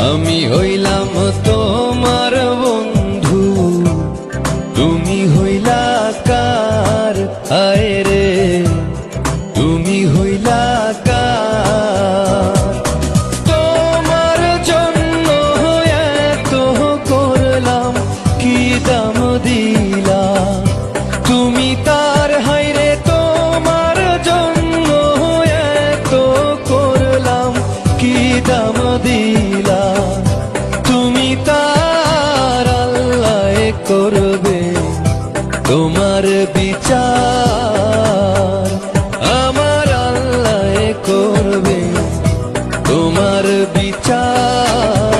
আমি হইলাম তোমার বন্ধু, তুমি হইলা কার? হায় রে তুমি হইলা কার? তোমার জন্য এত করলাম, কি দাম দিলাম তুমি তার? হায় রে তোমার জন্য এত করলাম, কি দাম দিলাম তুমি তার? আল্লাহ করবে তোমার বিচার, আমার আল্লাহ করবে তোমার বিচার।